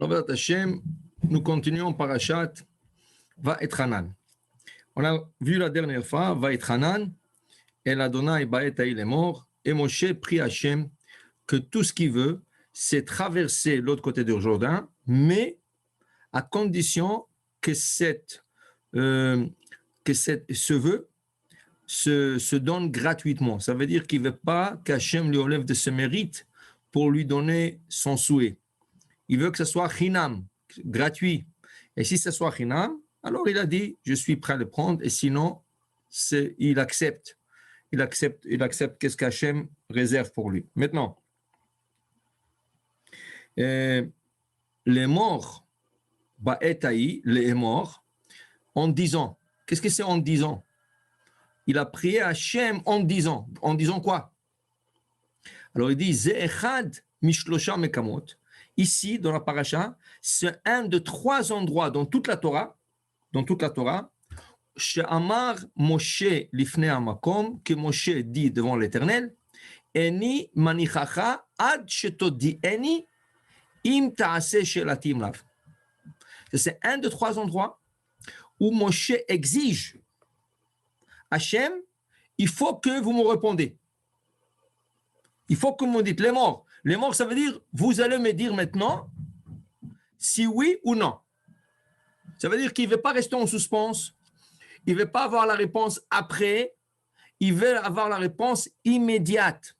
Robert Hashem, nous continuons Parashat Vaetchanan. On a vu la dernière fois, Vaetchanan, El Adonai Baetaï est mort, et Moshe prie Hashem que tout ce qu'il veut, c'est traverser l'autre côté du Jourdain, mais à condition que ce vœu se donne gratuitement. Ça veut dire qu'il ne veut pas qu'Hachem lui enlève de ses mérites pour lui donner son souhait. Il veut que ce soit chinam, gratuit. Et si ce soit chinam, alors il a dit, je suis prêt à le prendre, et sinon, il accepte. Il accepte qu'est-ce qu'Hachem réserve pour lui. Maintenant, les morts, Ba'etaï, les morts, en disant, qu'est-ce que c'est en disant? Il a prié Hachem en disant quoi? Alors il dit, Ze'echad mishlosha mekamot. Ici, dans la paracha, c'est un de 3 endroits dans toute la Torah, She'amar Moshe lifnei hamakom, que Moshe dit devant l'Éternel, Eni manichacha ad shetodi'eni im ta'aseh shelati im lav. C'est un de 3 endroits où Moshe exige Hachem, il faut que vous me répondez. Il faut que vous me dites les morts. Les morts, ça veut dire, vous allez me dire maintenant si oui ou non. Ça veut dire qu'il ne veut pas rester en suspens. Il ne veut pas avoir la réponse après. Il veut avoir la réponse immédiate.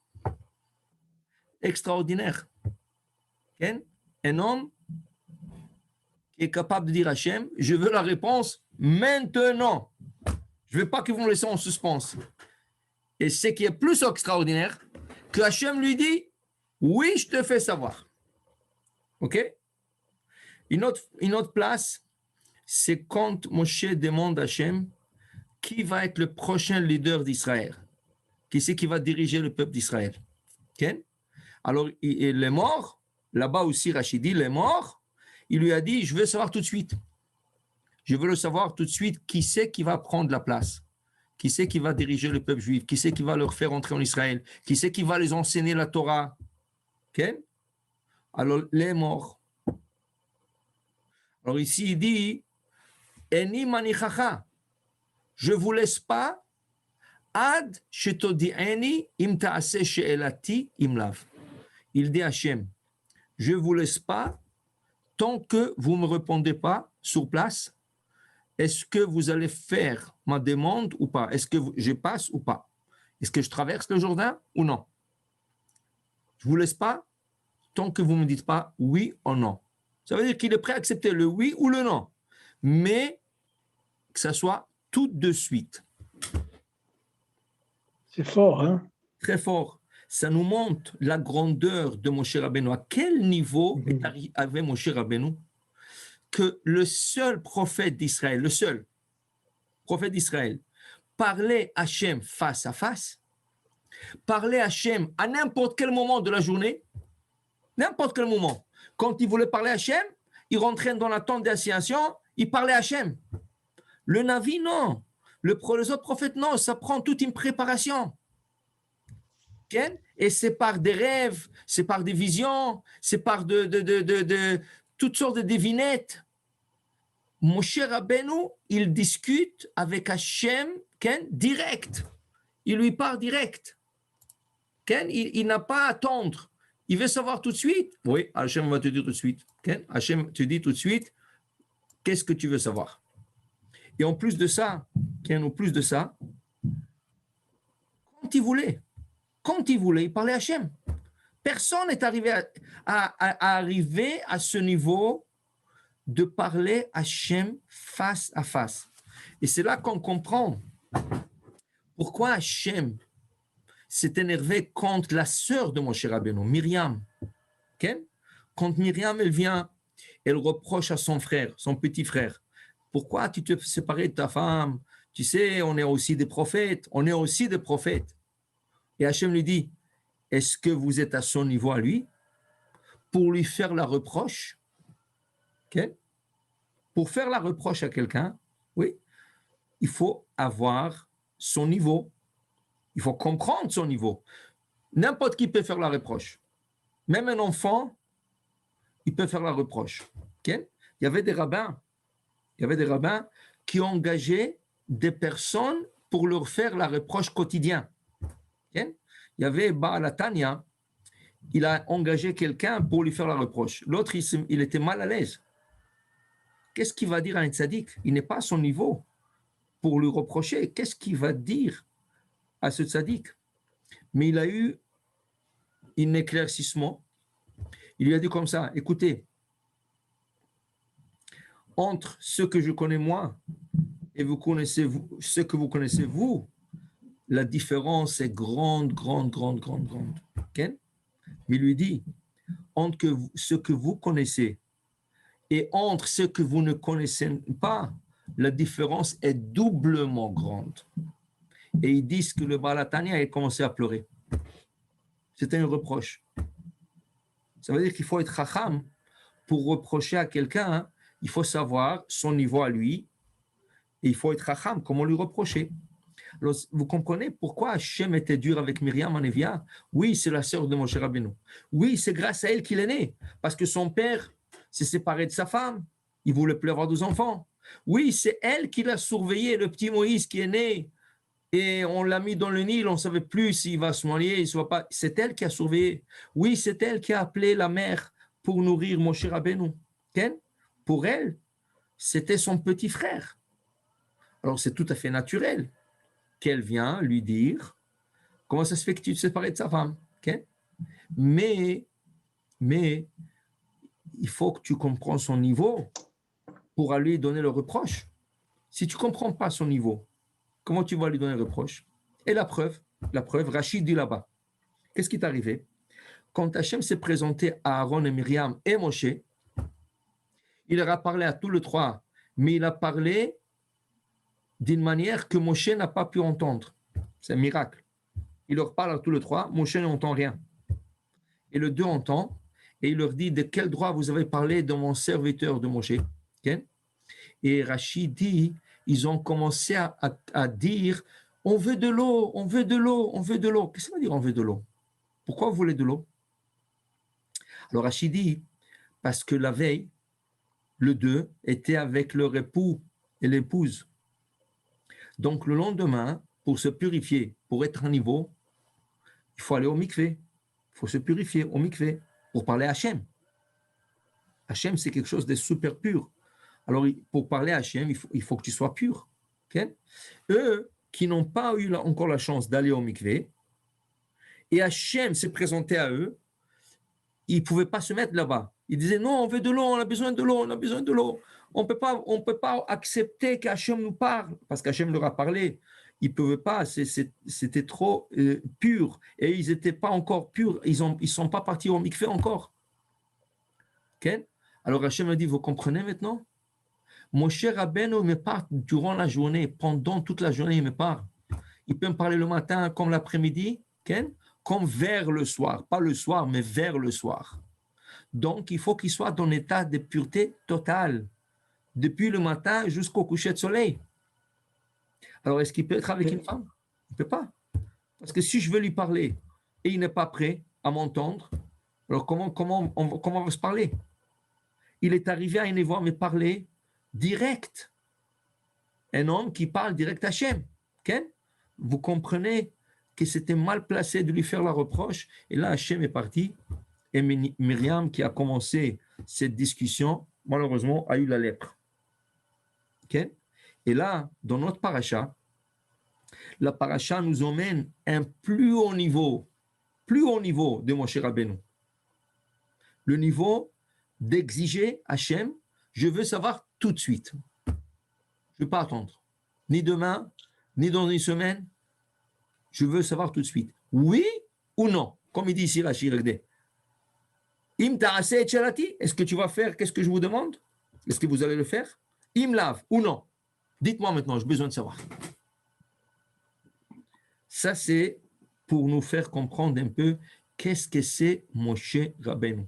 Extraordinaire. Un homme qui est capable de dire à Hachem, je veux la réponse maintenant. Je ne veux pas que vous me laissez en suspens. Et ce qui est plus extraordinaire, que Hachem lui dit, oui, je te fais savoir. OK? Une autre place, c'est quand Moshe demande à Hachem qui va être le prochain leader d'Israël. Qui c'est qui va diriger le peuple d'Israël? OK? Alors, il est mort. Là-bas aussi, Rachidi, il est mort. Il lui a dit, je veux savoir tout de suite. Je veux le savoir tout de suite qui c'est qui va prendre la place. Qui c'est qui va diriger le peuple juif? Qui c'est qui va leur faire entrer en Israël? Qui c'est qui va les enseigner la Torah? OK? Alors, les morts. Alors ici, il dit, Eni manichacha, je ne vous laisse pas, ad shetodi'eni im ta'aseh she'elati im lav. Il dit à Hachem, je ne vous laisse pas tant que vous ne me répondez pas sur place. Est-ce que vous allez faire ma demande ou pas? Est-ce que je passe ou pas? Est-ce que je traverse le Jourdain ou non? Je ne vous laisse pas tant que vous ne me dites pas oui ou non. Ça veut dire qu'il est prêt à accepter le oui ou le non, mais que ça soit tout de suite. C'est fort, hein? Très fort. Ça nous montre la grandeur de Moshe Rabbeinu. À quel niveau avait Moshe Rabbeinu que le seul prophète d'Israël, parlait à Hachem face à face, parlait à Hachem à n'importe quel moment de la journée, n'importe quel moment. Quand il voulait parler à Hachem, il rentrait dans la tente d'assignation, il parlait à Hachem. Le Navi, non. Les autres prophètes, non. Ça prend toute une préparation. Okay? Et c'est par des rêves, c'est par des visions, c'est par de toutes sortes de devinettes. Moshe Rabbeinu, il discute avec Hachem direct. Il lui parle direct. Il n'a pas à attendre. Il veut savoir tout de suite. Oui, Hachem va te dire tout de suite. Hachem te dit tout de suite, qu'est-ce que tu veux savoir? Et en plus de ça, quand il voulait, il parlait à Hachem. Personne n'est arrivé à arriver à ce niveau de parler à Hachem face à face. Et c'est là qu'on comprend pourquoi Hachem s'est énervé contre la sœur de Moshe Rabbeinu, Myriam. Okay? Quand Myriam, elle vient, elle reproche à son frère, son petit frère, pourquoi tu te séparais de ta femme? Tu sais, on est aussi des prophètes. Et Hachem lui dit, est-ce que vous êtes à son niveau à lui pour lui faire la reproche? Okay? Pour faire la reproche à quelqu'un, oui, il faut avoir son niveau. Il faut comprendre son niveau. N'importe qui peut faire la reproche. Même un enfant, il peut faire la reproche. Okay? Il y avait des rabbins qui engageaient des personnes pour leur faire la reproche quotidien. Okay? Il y avait Baal Tanya, il a engagé quelqu'un pour lui faire la reproche. L'autre, il était mal à l'aise. Qu'est-ce qu'il va dire à un tzaddik? Il n'est pas à son niveau pour lui reprocher. Qu'est-ce qu'il va dire à ce tzaddik? Mais il a eu un éclaircissement. Il lui a dit comme ça, écoutez, entre ce que je connais moi et vous connaissez vous, ce que vous connaissez vous, la différence est grande. Okay? Mais il lui dit, entre ce que vous connaissez et entre ce que vous ne connaissez pas, la différence est doublement grande. Et ils disent que le Baal Hatanya a commencé à pleurer. C'était un reproche. Ça veut dire qu'il faut être chacham pour reprocher à quelqu'un. Hein, il faut savoir son niveau à lui. Et il faut être chacham, comment lui reprocher. Alors, vous comprenez pourquoi Hachem était dur avec Myriam en Evia? Oui, c'est la sœur de Moshe Rabbeinu. Oui, c'est grâce à elle qu'il est né. Parce que son père s'est séparé de sa femme. Il voulait plus avoir 2 enfants. Oui, c'est elle qui l'a surveillé, le petit Moïse qui est né. Et on l'a mis dans le Nil, on ne savait plus s'il va se noyer, il soit pas. C'est elle qui a surveillé. Oui, c'est elle qui a appelé la mère pour nourrir Moshe Rabbeinu. Okay? Pour elle, c'était son petit frère. Alors c'est tout à fait naturel qu'elle vient lui dire comment ça se fait que tu te séparais de sa femme. Okay? Mais il faut que tu comprennes son niveau pour aller lui donner le reproche. Si tu ne comprends pas son niveau, comment tu vas lui donner le reproche? Et la preuve, Rachid dit là-bas. Qu'est-ce qui est arrivé? Quand Hachem s'est présenté à Aaron et Myriam et Moshe, il leur a parlé à tous les 3, mais il a parlé d'une manière que Moshe n'a pas pu entendre. C'est un miracle. Il leur parle à tous les 3, Moshe n'entend rien. Et le 2 entend, et il leur dit, de quel droit vous avez parlé de mon serviteur de Moshe? Okay? Et Rachid dit, ils ont commencé à dire, on veut de l'eau, on veut de l'eau, on veut de l'eau. Qu'est-ce que ça veut dire on veut de l'eau? Pourquoi vous voulez de l'eau? Alors Rachid dit, parce que la veille, le 2 était avec leur époux et l'épouse. Donc le lendemain, pour se purifier, pour être à niveau, il faut aller au mikvé. Il faut se purifier au mikvé pour parler à Hachem. Hachem, c'est quelque chose de super pur. Alors, pour parler à Hachem, il faut que tu sois pur. Okay? Eux, qui n'ont pas eu encore la chance d'aller au mikvé, et Hachem s'est présenté à eux, ils ne pouvaient pas se mettre là-bas. Ils disaient, non, on veut de l'eau, on a besoin de l'eau, on a besoin de l'eau. On peut pas accepter qu'Hachem nous parle, parce qu'Hachem leur a parlé. Ils ne pouvaient pas, c'était trop pur. Et ils n'étaient pas encore purs, ils ne sont pas partis au mikvé encore. Okay? Alors Hachem a dit, vous comprenez maintenant? Moshe Rabbeinu me parle durant la journée, pendant toute la journée, il me parle. Il peut me parler le matin comme l'après-midi, okay? Comme vers le soir. Pas le soir, mais vers le soir. Donc, il faut qu'il soit dans un état de pureté totale, depuis le matin jusqu'au coucher de soleil. Alors, est-ce qu'il peut être avec une femme? Il ne peut pas. Parce que si je veux lui parler et il n'est pas prêt à m'entendre, alors comment on va se parler? Il est arrivé à une voix me parler direct. Un homme qui parle direct à Hachem. Okay? Vous comprenez que c'était mal placé de lui faire la reproche. Et là, Hachem est parti. Et Myriam, qui a commencé cette discussion, malheureusement, a eu la lèpre. Okay? Et là, dans notre paracha, la paracha nous emmène à un plus haut niveau de Moshe Rabbeinu. Le niveau d'exiger Hachem, je veux savoir tout de suite. Je ne veux pas attendre. Ni demain, ni dans une semaine. Je veux savoir tout de suite. Oui ou non? Comme il dit ici Rachid Regdé. Im ta'aseh et shalati. Est-ce que tu vas faire? Qu'est-ce que je vous demande? Est-ce que vous allez le faire? Im lav ou non? Dites-moi maintenant, j'ai besoin de savoir. Ça, c'est pour nous faire comprendre un peu qu'est-ce que c'est Moshe Rabbeinu.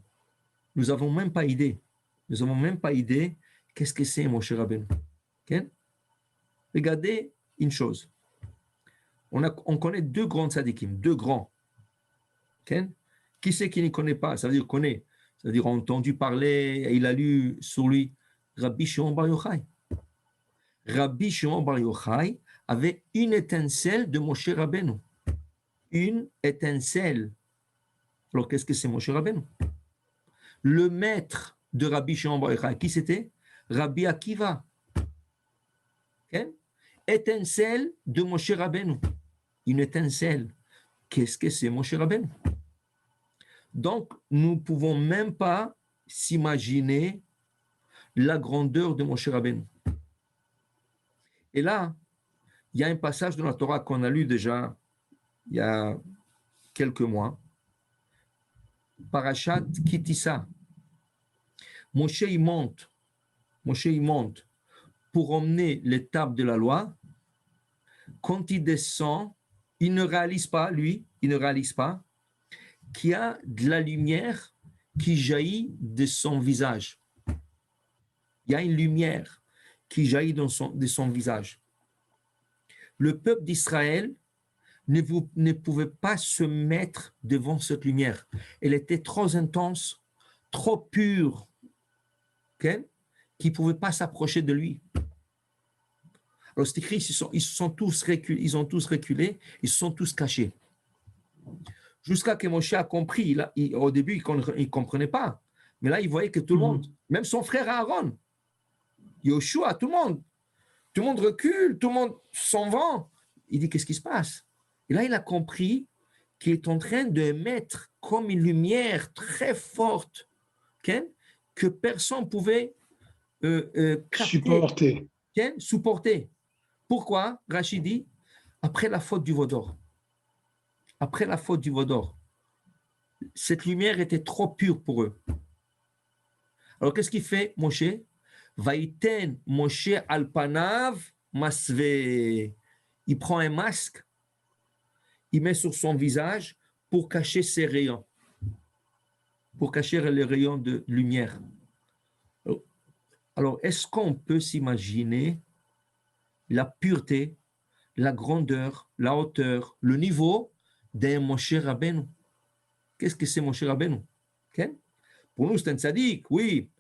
Nous n'avons même pas idée. Nous n'avons même pas idée qu'est-ce que c'est Moshe Rabbeinu. Okay? Regardez une chose. On connaît 2 grands tzadikim, 2 grands. Okay? Qui c'est qui ne connaît pas? Ça veut dire connaît. c'est-à-dire entendu parler, il a lu sur lui, Rabbi Shimon Bar Yochai. Rabbi Shimon Bar Yochai avait une étincelle de Moshe Rabbeinu. Une étincelle. Alors, qu'est-ce que c'est Moshe Rabbeinu? Le maître de Rabbi Shimon Bar Yochai, qui c'était? Rabbi Akiva. Okay? Étincelle de Moshe Rabbeinu. Une étincelle. Qu'est-ce que c'est Moshe Rabbeinu? Donc, nous ne pouvons même pas s'imaginer la grandeur de Moshe Rabbeinu. Et là, il y a un passage de la Torah qu'on a lu déjà il y a quelques mois. Parashat Kitissa. Moshe il monte pour emmener les tables de la loi. Quand il descend, il ne réalise pas qu'il y a de la lumière qui jaillit de son visage. Il y a une lumière qui jaillit de son visage. Le peuple d'Israël ne pouvait pas se mettre devant cette lumière. Elle était trop intense, trop pure, okay, qu'ils ne pouvaient pas s'approcher de lui. Alors c'est écrit, ils ont tous reculé, ils se sont tous cachés. Jusqu'à que Moshe a compris, au début il ne comprenait pas, mais là il voyait que tout le monde, même son frère Aaron, Yoshua, tout le monde recule, tout le monde s'en va. Il dit, qu'est-ce qui se passe? Et là, il a compris qu'il est en train de mettre comme une lumière très forte, okay, que personne ne pouvait supporter. Okay, supporter. Pourquoi? Rachid dit, après la faute du veau d'or. Après la faute du veau d'or. Cette lumière était trop pure pour eux. Alors, qu'est-ce qu'il fait, Moshe? Vaïten Moshe alpanav masve. Il prend un masque, il met sur son visage pour cacher ses rayons, pour cacher les rayons de lumière. Alors, est-ce qu'on peut s'imaginer la pureté, la grandeur, la hauteur, le niveau d'un Moshe Rabbeinu? Qu'est-ce que c'est Moshe Rabbeinu? Okay? Pour nous, c'est un tzaddik, oui,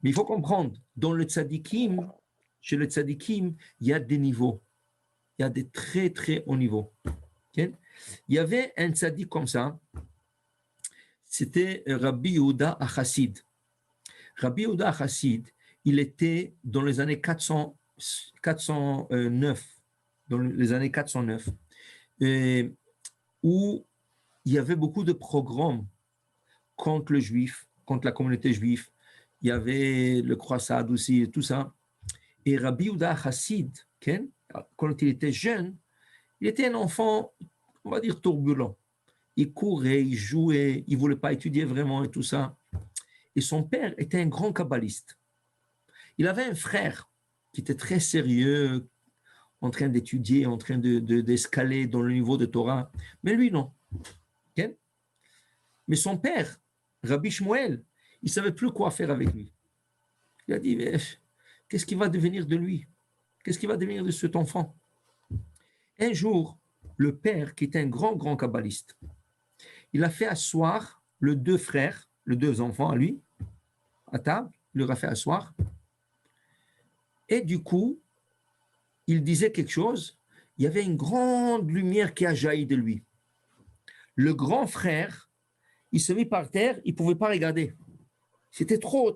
mais il faut comprendre, dans le tzaddikim, chez le tzaddikim, il y a des niveaux. Il y a des très, très hauts niveaux. Okay? Il y avait un tzaddik comme ça, c'était Rabbi Yehuda Achassid. Rabbi Yehuda Achassid, il était dans les années 409, dans les années 409, où il y avait beaucoup de programmes contre le juif, contre la communauté juive. Il y avait le croissade aussi, tout ça. Et Rabbi Yehuda Achassid, quand il était jeune, il était un enfant, on va dire, turbulent. Il courait, il jouait, il ne voulait pas étudier vraiment et tout ça. Et son père était un grand kabbaliste. Il avait un frère qui était très sérieux, en train d'étudier, en train d'escaler dans le niveau de Torah. Mais lui, non. Okay? Mais son père, Rabbi Shmuel, il ne savait plus quoi faire avec lui. Il a dit, mais qu'est-ce qui va devenir de lui? Qu'est-ce qui va devenir de cet enfant? Un jour, le père, qui était un grand kabbaliste, il a fait asseoir les deux frères, les deux enfants à lui, à table, il leur a fait asseoir. Et du coup, il disait quelque chose, il y avait une grande lumière qui a jailli de lui. Le grand frère, il se mit par terre, il ne pouvait pas regarder. C'était trop.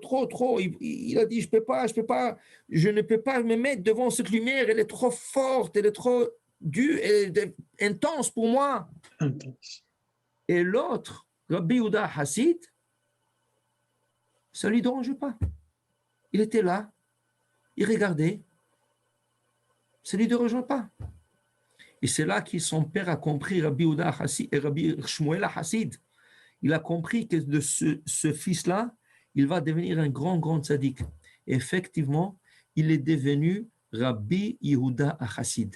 Il a dit, je ne peux pas me mettre devant cette lumière, elle est trop forte, elle est trop dure, elle est intense pour moi. Intense. Et l'autre, Rabbi Yehuda Hassid, ça ne lui dérangeait pas. Il était là, il regardait, ça ne lui dérangeait pas. Et c'est là que son père a compris, Rabbi Yehuda Hassid et Rabbi Shmuel Hassid. Il a compris que de ce fils-là, il va devenir un grand tzaddik. Et effectivement, il est devenu Rabbi Yehuda Hassid.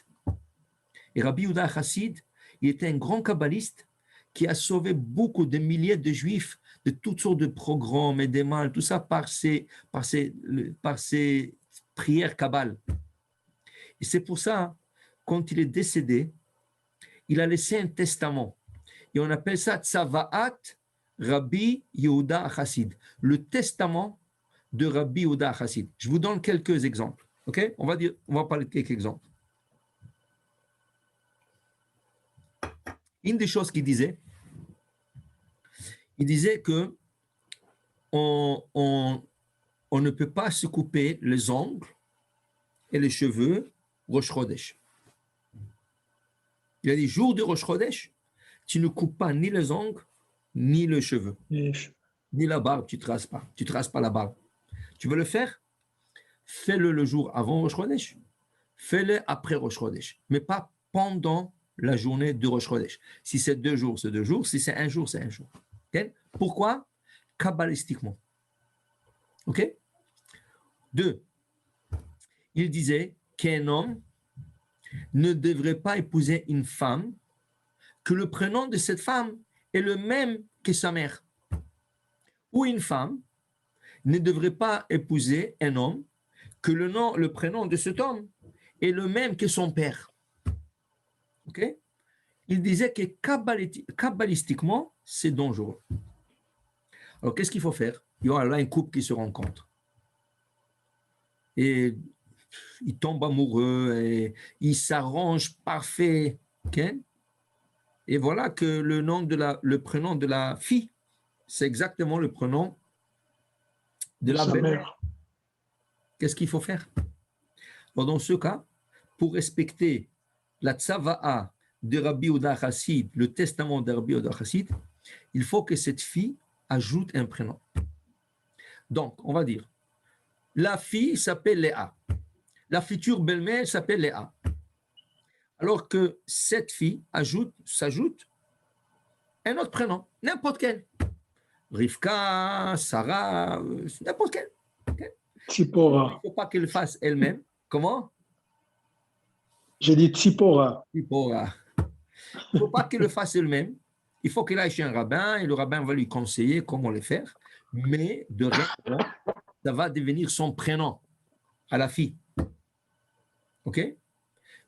Et Rabbi Yehuda Hassid, il était un grand kabbaliste qui a sauvé beaucoup de milliers de juifs de toutes sortes de programmes et des mal, tout ça par ses prières kabbales. Et c'est pour ça, quand il est décédé, il a laissé un testament. Et on appelle ça Tzavaat Rabbi Yehuda Chassid, le testament de Rabbi Yehuda Chassid. Je vous donne quelques exemples. Ok? On va parler de quelques exemples. Une des choses qu'il disait, il disait que on ne peut pas se couper les ongles et les cheveux Rosh Chodesh. Il a dit, jour de Rosh Chodesh, tu ne coupes pas ni les ongles, ni les cheveux, ni la barbe, tu ne traces pas la barbe. Tu veux le faire? Fais-le le jour avant Rosh Chodesh, fais-le après Rosh Chodesh, mais pas pendant la journée de Rosh Chodesh. Si c'est 2 jours, c'est 2 jours, si c'est 1 jour, c'est 1 jour. Okay? Pourquoi? Kabbalistiquement. Ok? 2. Il disait qu'un homme ne devrait pas épouser une femme que le prénom de cette femme est le même que sa mère. Ou une femme ne devrait pas épouser un homme que le prénom de cet homme est le même que son père. Ok? Il disait que kabbalistiquement, c'est dangereux. Alors, qu'est-ce qu'il faut faire? Il y aura là un couple qui se rencontre. Et ils tombent amoureux et ils s'arrangent parfait. Okay? Et voilà que le prénom de la fille, c'est exactement le prénom de la belle-mère. Qu'est-ce qu'il faut faire? Alors, dans ce cas, pour respecter la tzava'a de Rabbi Yehuda Chassid, le testament de Rabbi Yehuda Chassid, il faut que cette fille ajoute un prénom. Donc, on va dire, la fille s'appelle Léa. La future belle-mère s'appelle Léa. Alors que cette fille s'ajoute un autre prénom, n'importe quel. Rivka, Sarah, n'importe quel. Okay? Tzipora. Il ne faut pas qu'elle fasse elle-même. Comment? J'ai dit Tzipora. Tzipora. Il ne faut pas qu'elle le fasse elle-même. Il faut qu'elle aille chez un rabbin et le rabbin va lui conseiller comment le faire. Mais de rien, ça va devenir son prénom à la fille. OK?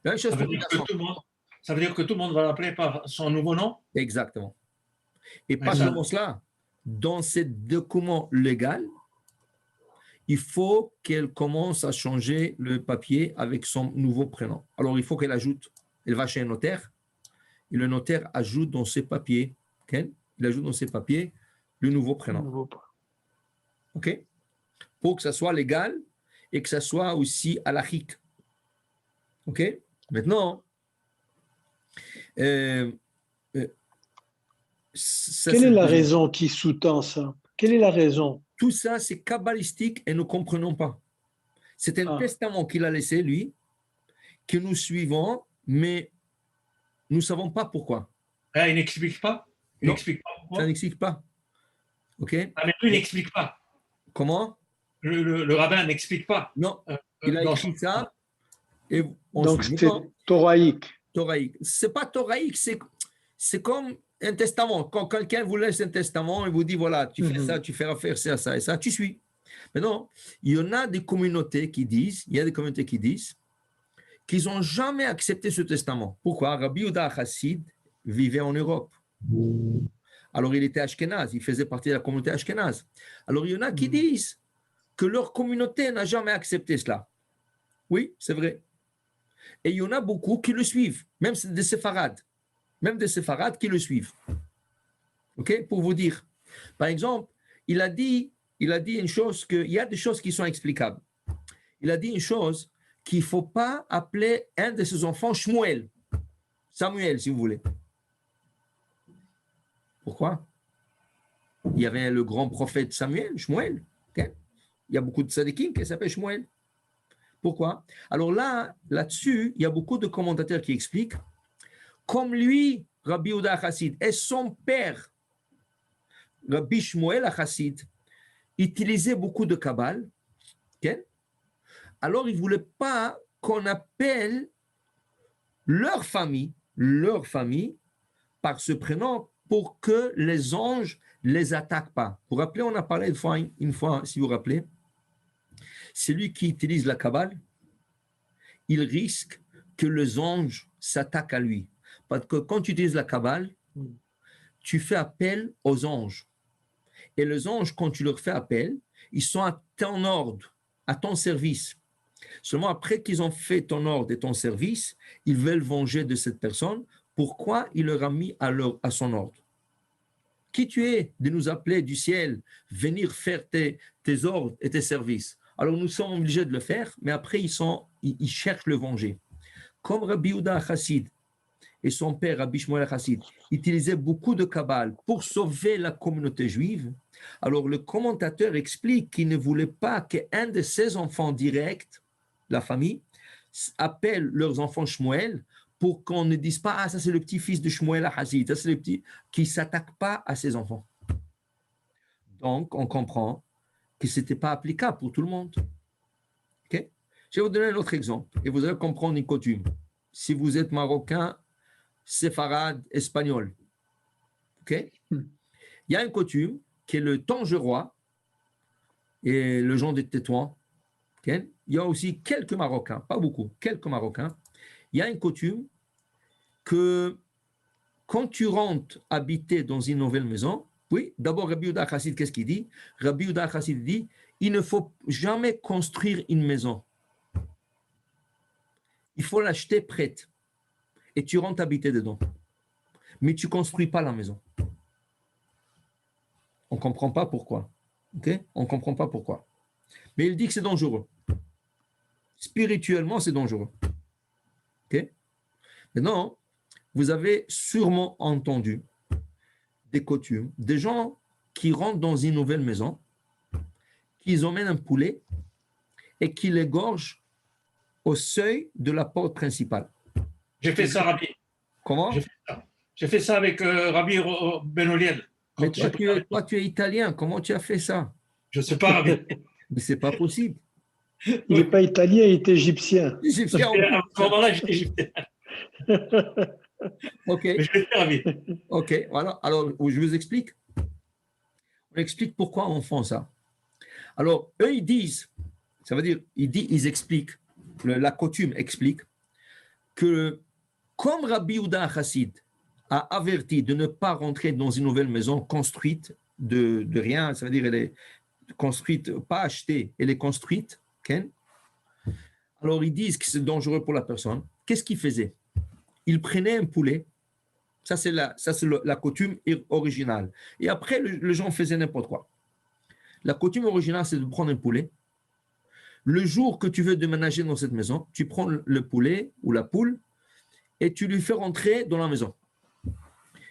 La même chose Ça veut dire que tout le monde va l'appeler par son nouveau nom? Exactement. Et pas seulement cela. Dans ces documents légaux, il faut qu'elle commence à changer le papier avec son nouveau prénom. Alors, il faut qu'elle ajoute. Elle va chez un notaire et le notaire ajoute dans ses papiers, okay? Il ajoute dans ses papiers le nouveau prénom. OK? Pour que ça soit légal et que ça soit aussi halachique. OK? Maintenant, quelle est la raison qui sous-tend ça? Quelle est la raison? Tout ça, c'est kabbalistique et nous ne comprenons pas. C'est un testament qu'il a laissé, lui, que nous suivons, mais nous ne savons pas pourquoi. Ah, il n'explique pas? Il n'explique pas pourquoi? Ça n'explique pas. OK? Ah, mais lui n'explique pas. Comment? Le rabbin n'explique pas. Non, il a écrit ça. Et donc c'est thoraïque. Thoraïque. Ce n'est pas thoraïque, c'est comme un testament. Quand quelqu'un vous laisse un testament et vous dit, voilà, tu fais ça, tu feras faire ça, ça et ça, tu suis. Mais non, il y en a des communautés qui disent, qu'ils n'ont jamais accepté ce testament. Pourquoi? Rabbi Yehuda Chassid vivait en Europe. Alors il était ashkénaze, il faisait partie de la communauté ashkénaze. Alors il y en a qui disent que leur communauté n'a jamais accepté cela. Oui, c'est vrai. Et il y en a beaucoup qui le suivent, même des séfarades. Même des séfarades qui le suivent. OK? Pour vous dire. Par exemple, il a dit une chose qu'il y a des choses qui sont explicables. Il a dit une chose qu'il ne faut pas appeler un de ses enfants Shmuel. Samuel, si vous voulez. Pourquoi? Il y avait le grand prophète Samuel, Shmuel. Okay? Il y a beaucoup de tzadikim qui s'appellent Shmuel. Pourquoi? Alors là-dessus, il y a beaucoup de commentateurs qui expliquent, comme lui, Rabbi Yehuda Chassid, et son père, Rabbi Shmuel Chassid, utilisaient beaucoup de Kabbale. Okay? Alors, ils ne voulaient pas qu'on appelle leur famille par ce prénom pour que les anges ne les attaquent pas. Vous vous rappelez, on a parlé une fois, si vous vous rappelez, celui qui utilise la Kabbale, il risque que les anges s'attaquent à lui. Parce que quand tu utilises la Kabbale, tu fais appel aux anges. Et les anges, quand tu leur fais appel, ils sont à ton ordre, à ton service. Seulement après qu'ils ont fait ton ordre et ton service, ils veulent venger de cette personne. Pourquoi il leur a mis à son ordre? Qui tu es de nous appeler du ciel, venir faire tes ordres et tes services? Alors nous sommes obligés de le faire, mais après ils cherchent le venger. Comme Rabbi Yehuda Chassid et son père Rabbi Shmuel Chassid utilisaient beaucoup de Kabbale pour sauver la communauté juive, alors le commentateur explique qu'il ne voulait pas qu'un de ses enfants directs, la famille, appelle leurs enfants Shmuel pour qu'on ne dise pas « Ah, ça c'est le petit-fils de Shmuel Chassid, ça c'est le petit… » qui ne s'attaque pas à ses enfants. Donc, on comprend que ce n'était pas applicable pour tout le monde. Okay? Je vais vous donner un autre exemple et vous allez comprendre une coutume. Si vous êtes marocain, séfarade, espagnol, okay? Il y a une coutume qui est le Tangerois et le Jean de Tétouan. Okay? Il y a aussi quelques Marocains, pas beaucoup, quelques Marocains. Il y a une coutume que quand tu rentres habiter dans une nouvelle maison, oui, d'abord Rabbi Yehuda Chassid, qu'est-ce qu'il dit? Rabbi Yehuda Chassid dit, il ne faut jamais construire une maison. Il faut l'acheter prête et tu rentres habiter dedans. Mais tu ne construis pas la maison. On ne comprend pas pourquoi. Okay? On ne comprend pas pourquoi. Mais il dit que c'est dangereux. Spirituellement, c'est dangereux. Okay? Maintenant, vous avez sûrement entendu des coutumes, des gens qui rentrent dans une nouvelle maison, qui emmènent un poulet et qui l'égorgent au seuil de la porte principale. J'ai fait ça, Rabbi. Comment? J'ai fait ça avec Rabbi Benoliel. Mais toi, tu es italien. Comment tu as fait ça? Je ne sais pas, Rabbi. Mais ce n'est pas possible. Il n'est pas italien, il est égyptien. Égyptien. À ce moment-là, j'étais égyptien. Ok. Mais je l'ai fait, Rabbi. Ok, voilà. Alors, je vous explique. On explique pourquoi on fait ça. Alors, eux, ils disent, ça veut dire, ils expliquent, la coutume explique que comme Rabbi Yehuda Chassid a averti de ne pas rentrer dans une nouvelle maison construite de rien, ça veut dire elle est construite, pas achetée, elle est construite, okay? Alors ils disent que c'est dangereux pour la personne. Qu'est-ce qu'ils faisaient? Ils prenaient un poulet, ça c'est la coutume originale. Et après, les gens faisaient n'importe quoi. La coutume originale, c'est de prendre un poulet. Le jour que tu veux déménager dans cette maison, tu prends le poulet ou la poule et tu lui fais rentrer dans la maison.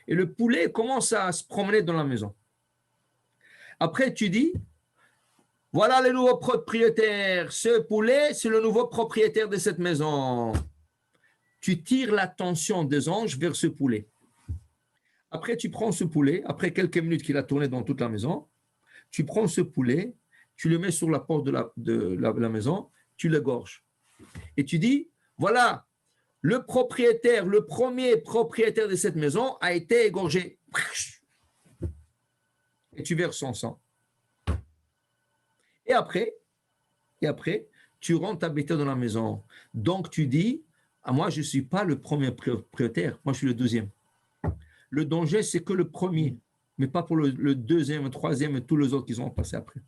Et le poulet commence à se promener dans la maison. Après, tu dis, voilà le nouveau propriétaire. Ce poulet, c'est le nouveau propriétaire de cette maison. Tu tires l'attention des anges vers ce poulet. Après, tu prends ce poulet, après quelques minutes qu'il a tourné dans toute la maison, tu prends ce poulet, tu le mets sur la porte de la maison, tu l'égorges. Et tu dis, voilà, le propriétaire, le premier propriétaire de cette maison a été égorgé. Et tu verses son sang. Et après, tu rentres habiter dans la maison. Donc tu dis, moi je ne suis pas le premier propriétaire, moi je suis le deuxième. Le danger, c'est que le premier, mais pas pour le deuxième, le troisième et tous les autres qui ont passé après.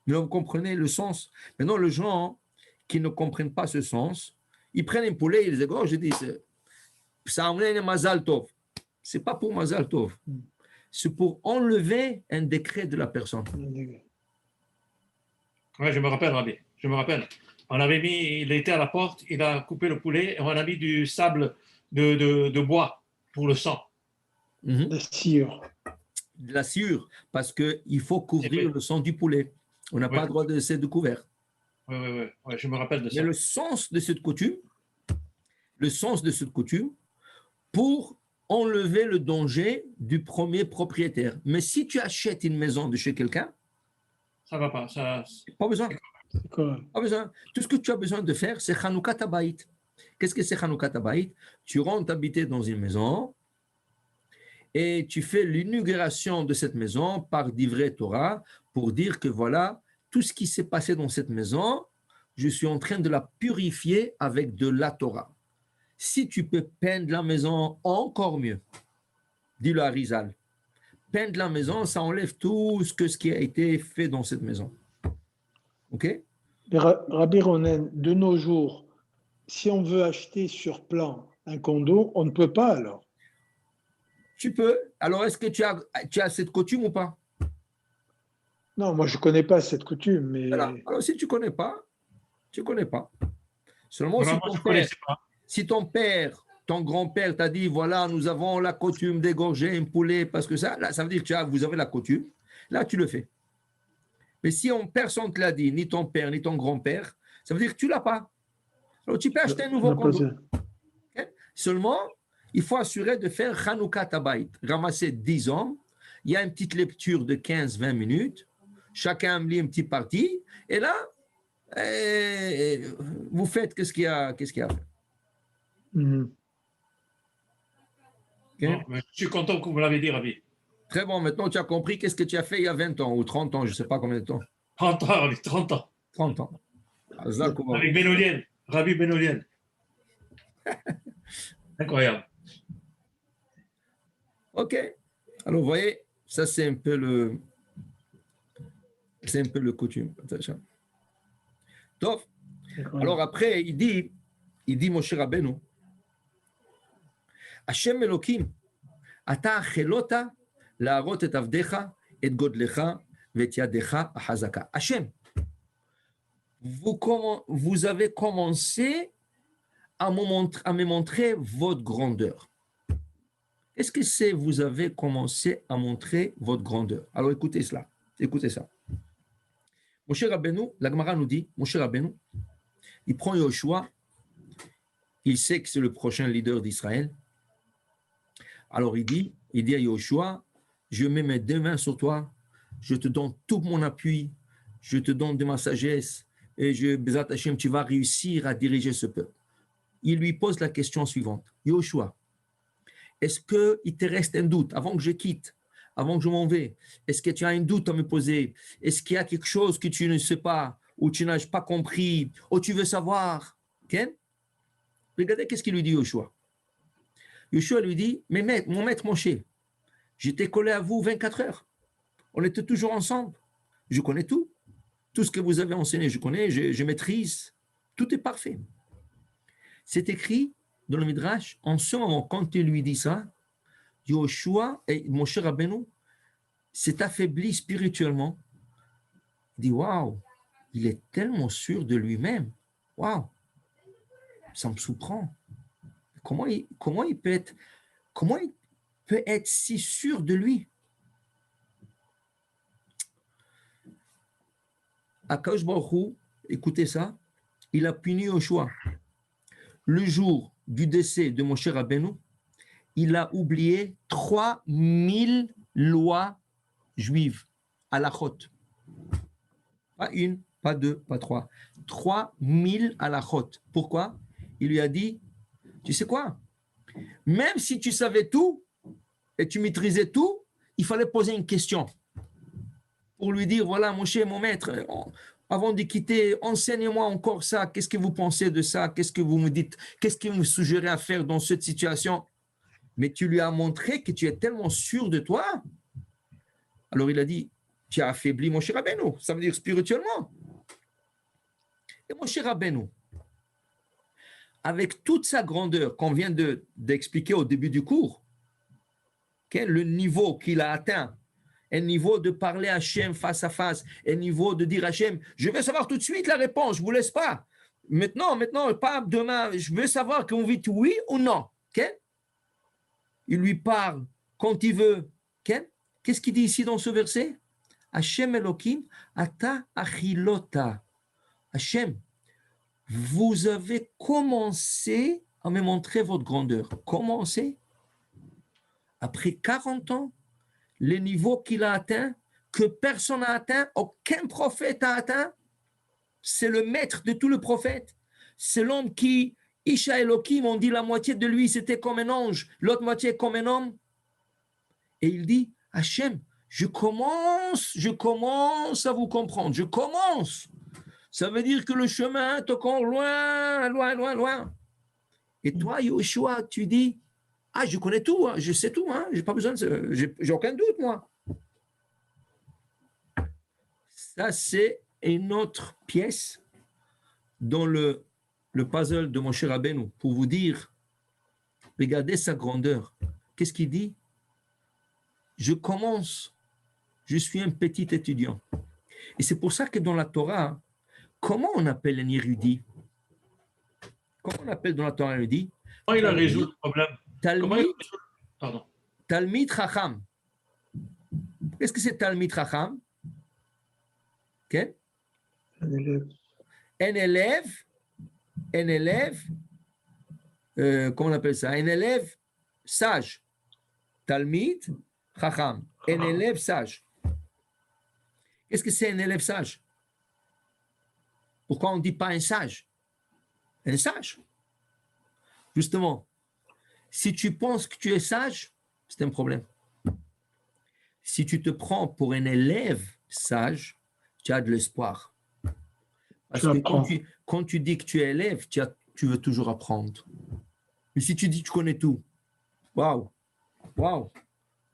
Mais vous comprenez le sens. Maintenant, les gens qui ne comprennent pas ce sens, ils prennent un poulet, ils les égorgent, ils disent, ça amène un Mazal Tov. Ce n'est pas pour Mazal Tov. C'est pour enlever un décret de la personne. Oui, je me rappelle, Rabbi. Je me rappelle. On avait mis, il était à la porte, il a coupé le poulet et on a mis du sable de bois pour le sang. La sciure. De la sciure, parce qu'il faut couvrir le sang du poulet. On n'a pas le droit de laisser de couvert. Oui, je me rappelle de ça. Mais le sens de cette coutume, pour enlever le danger du premier propriétaire. Mais si tu achètes une maison de chez quelqu'un, ça ne va pas. Pas besoin. Pas besoin. Tout ce que tu as besoin de faire, c'est Chanoukat Habayit. Qu'est-ce que c'est Chanoukat Habayit? Tu rentres habiter dans une maison et tu fais l'inauguration de cette maison par d'Ivrei Torah pour dire que voilà, tout ce qui s'est passé dans cette maison, je suis en train de la purifier avec de la Torah. Si tu peux peindre la maison, encore mieux. Dis-le à Rizal. peindre la maison, ça enlève tout ce qui a été fait dans cette maison. OK? Mais Rabbi Ronen, de nos jours, si on veut acheter sur plan un condo, on ne peut pas alors. Tu peux. Alors, est-ce que tu as cette coutume ou pas? Non, moi je ne connais pas cette coutume, mais Voilà. Alors, si tu ne connais pas, tu ne connais pas. Seulement, Vraiment, je ne connaissais pas. si ton père, ton grand-père t'a dit, voilà, nous avons la coutume d'égorger un poulet, parce que ça, là, ça veut dire que vous avez la coutume, là, tu le fais. Mais si personne ne te l'a dit, ni ton père, ni ton grand-père, ça veut dire que tu ne l'as pas. Alors, tu peux acheter un nouveau condo. Okay? Seulement, il faut assurer de faire Hanouka Tabayit, ramasser 10 hommes, il y a une petite lecture de 15-20 minutes, chacun lit une petite partie, et là, vous faites qu'est-ce qu'il y a à faire. Mhm. Okay? Non, mais je suis content que vous l'avez dit, Rabbi. Très bon, maintenant tu as compris qu'est-ce que tu as fait il y a 20 ans ou 30 ans, je ne sais pas combien de temps. 30 ans, Rabbi, 30 ans. 30 ans. Avec Benolien, Rabbi Benolien. Incroyable. Ok. Alors vous voyez, ça c'est un peu le coutume. Top. Alors après, il dit Moshe Rabbeinu, Hashem Elokim, ata achelota להראות את עבדיך, את גודלך ואת ידך החזקה. Hashem, vous avez commencé à me montrer votre grandeur. Qu'est-ce que c'est vous avez commencé à montrer votre grandeur? Alors écoutez cela, écoutez ça. Moshe Rabbeinu, la Gemara nous dit, Moshe Rabbeinu, il prend Yoshua, il sait que c'est le prochain leader d'Israël. Alors il dit à Yoshua, je mets mes deux mains sur toi, je te donne tout mon appui, je te donne de ma sagesse, et Bezat Hashem, tu vas réussir à diriger ce peuple. Il lui pose la question suivante. Yoshua, est-ce qu'il te reste un doute avant que je quitte, avant que je m'en vais? Est-ce que tu as un doute à me poser? Est-ce qu'il y a quelque chose que tu ne sais pas, ou tu n'as pas compris, ou tu veux savoir? Okay? Regardez qu'est-ce qu'il lui dit Yoshua. Yoshua lui dit, mais mon maître Moshe, j'étais collé à vous 24 heures. On était toujours ensemble. Je connais tout. Tout ce que vous avez enseigné, je connais, je maîtrise. Tout est parfait. C'est écrit dans le Midrash, en ce moment, quand il lui dit ça, Yoshua et Moshe Rabbeinu s'est affaibli spirituellement. Il dit, waouh, il est tellement sûr de lui-même. Waouh, ça me surprend. Comment il peut être si sûr de lui? Akadosh Baruch Hu, écoutez ça, il a puni Yoshua. Le jour du décès de Moshe Rabbeinu, il a oublié 3000 lois juives, halachot. Pas une, pas deux, pas trois. 3000 halachot. Pourquoi? Il lui a dit, tu sais quoi? Même si tu savais tout et tu maîtrisais tout, il fallait poser une question pour lui dire, voilà, Moshe, mon maître, avant de quitter, enseignez-moi encore ça. Qu'est-ce que vous pensez de ça? Qu'est-ce que vous me dites? Qu'est-ce que vous me suggérez à faire dans cette situation? Mais tu lui as montré que tu es tellement sûr de toi. Alors il a dit, tu as affaibli Moshe Rabbeinu. Ça veut dire spirituellement. Et Moshe Rabbeinu, avec toute sa grandeur qu'on vient d'expliquer au début du cours, le niveau qu'il a atteint, un niveau de parler à Hachem face à face, un niveau de dire à Hachem, je veux savoir tout de suite la réponse, je ne vous laisse pas. Maintenant, pas demain, je veux savoir que vous dites oui ou non. Okay? Il lui parle quand il veut. Okay? Qu'est-ce qu'il dit ici dans ce verset? Hachem Elokim, ata achilota. Hachem, vous avez commencé à me montrer votre grandeur. Commencé? Après 40 ans, le niveau qu'il a atteint, que personne n'a atteint, aucun prophète n'a atteint, c'est le maître de tous les prophètes. C'est l'homme qui, Isha Elohim, on dit la moitié de lui, c'était comme un ange, l'autre moitié comme un homme. Et il dit, Hachem, je commence à vous comprendre, je commence. Ça veut dire que le chemin est encore loin, loin, loin, loin. Et toi, Yoshua, tu dis, Ah, je connais tout, hein, je sais tout, hein, j'ai pas besoin de, j'ai aucun doute, moi. Ça, c'est une autre pièce dans le puzzle de mon cher Rabbeinu pour vous dire, regardez sa grandeur. Qu'est-ce qu'il dit? Je commence, je suis un petit étudiant. Et c'est pour ça que dans la Torah, comment on appelle un érudit? Comment on appelle dans la Torah un érudit? Comment il a résolu le problème? Comment il a Talmid, résolu... Pardon. Talmid Chacham. Qu'est-ce que c'est Talmid Chacham? Okay? Un élève. Un élève, comment on appelle ça? Un élève sage. Talmid Chacham. Un élève sage. Qu'est-ce que c'est un élève sage? Pourquoi on ne dit pas un sage? Un sage. Justement, si tu penses que tu es sage, c'est un problème. Si tu te prends pour un élève sage, tu as de l'espoir. Parce que quand tu dis que tu es élève, tu veux toujours apprendre. Mais si tu dis que tu connais tout, waouh, waouh,